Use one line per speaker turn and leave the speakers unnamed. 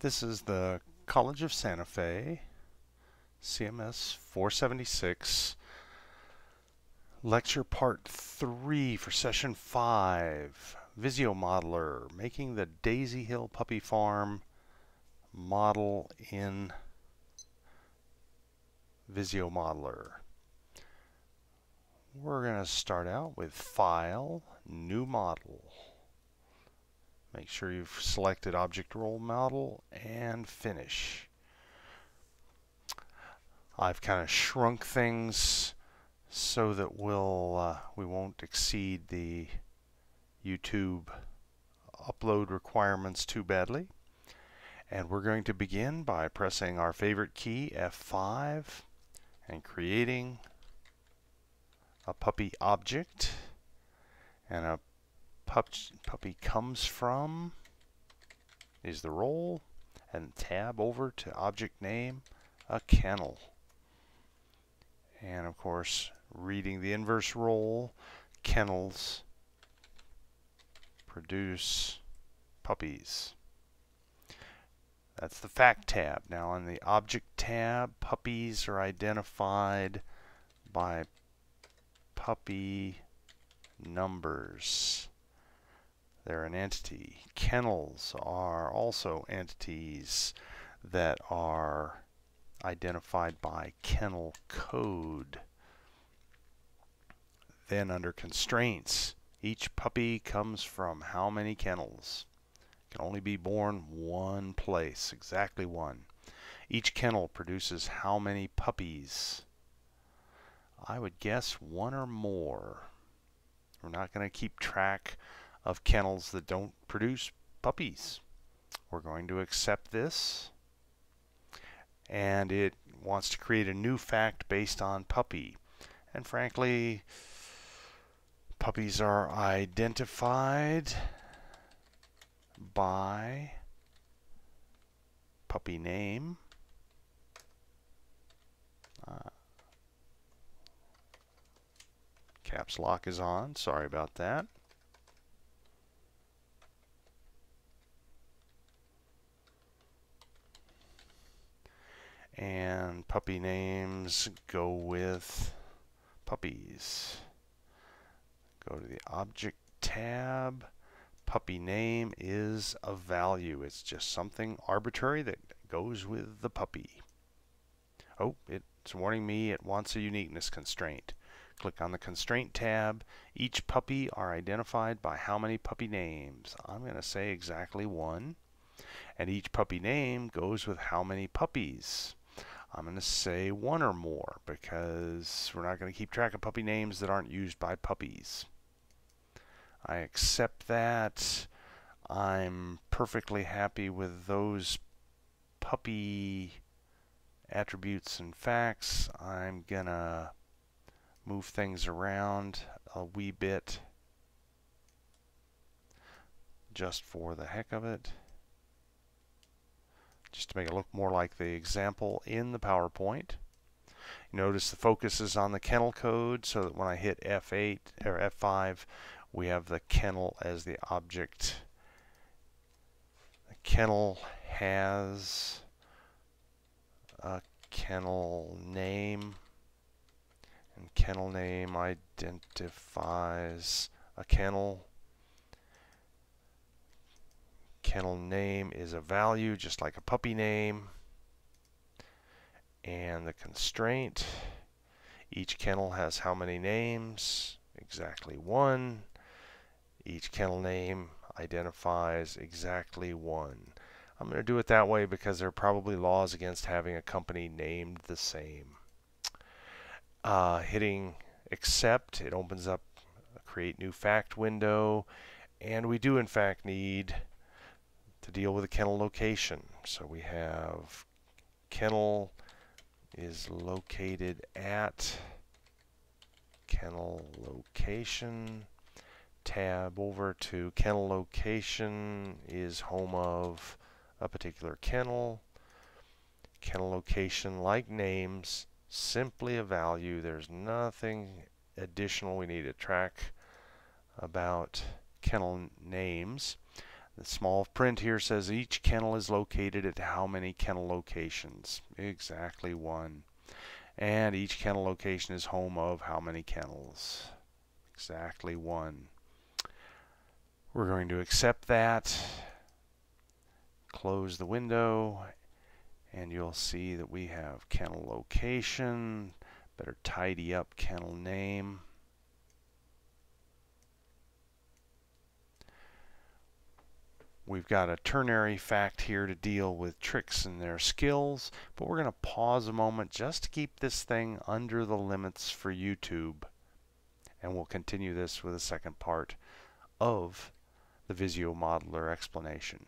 This is the College of Santa Fe, CMS-476, lecture part 3 for session 5, VisioModeler, making the Daisy Hill Puppy Farm model in VisioModeler. We're going to start out with File, New Model. Make sure you've selected Object Role Model and Finish. I've kind of shrunk things so that we won't exceed the YouTube upload requirements too badly. And we're going to begin by pressing our favorite key, F5, and creating a puppy object. And a puppy comes from is the role, and tab over to object name, a kennel. And of course, reading the inverse role, kennels produce puppies. That's the fact tab. Now on the object tab, puppies are identified by puppy numbers. They're an entity. Kennels are also entities that are identified by kennel code. Then under constraints, each puppy comes from how many kennels? Can only be born one place, exactly one. Each kennel produces how many puppies? I would guess one or more. We're not going to keep track of kennels that don't produce puppies. We're going to accept this, and it wants to create a new fact based on puppy. And frankly, puppies are identified by puppy name. Caps lock is on. Sorry about that. And puppy names go with puppies. Go to the Object tab. Puppy name is a value. It's just something arbitrary that goes with the puppy. Oh, it's warning me it wants a uniqueness constraint. Click on the Constraint tab. Each puppy are identified by how many puppy names? I'm going to say exactly one. And each puppy name goes with how many puppies? I'm going to say one or more because we're not going to keep track of puppy names that aren't used by puppies. I accept that. I'm perfectly happy with those puppy attributes and facts. I'm going to move things around a wee bit just for the heck of it, just to make it look more like the example in the PowerPoint. Notice the focus is on the kennel code, so that when I hit F8 or F5, we have the kennel as the object. The kennel has a kennel name, and kennel name identifies a kennel. Kennel name is a value, just like a puppy name. And the constraint, each kennel has how many names? Exactly one. Each kennel name identifies exactly one. I'm going to do it that way because there are probably laws against having a company named the same. Hitting accept, it opens up a create new fact window, and we do in fact need to deal with a kennel location. So we have kennel is located at kennel location. Tab over to kennel location is home of a particular kennel. Kennel location, like names, simply a value. There's nothing additional we need to track about kennel names. The small print here says each kennel is located at how many kennel locations? Exactly 1. And each kennel location is home of how many kennels? Exactly 1. We're going to accept that, close the window, and you'll see that we have kennel location. Better tidy up kennel name. We've got a ternary fact here to deal with tricks and their skills, but we're going to pause a moment just to keep this thing under the limits for YouTube. And we'll continue this with a second part of the VisioModeler explanation.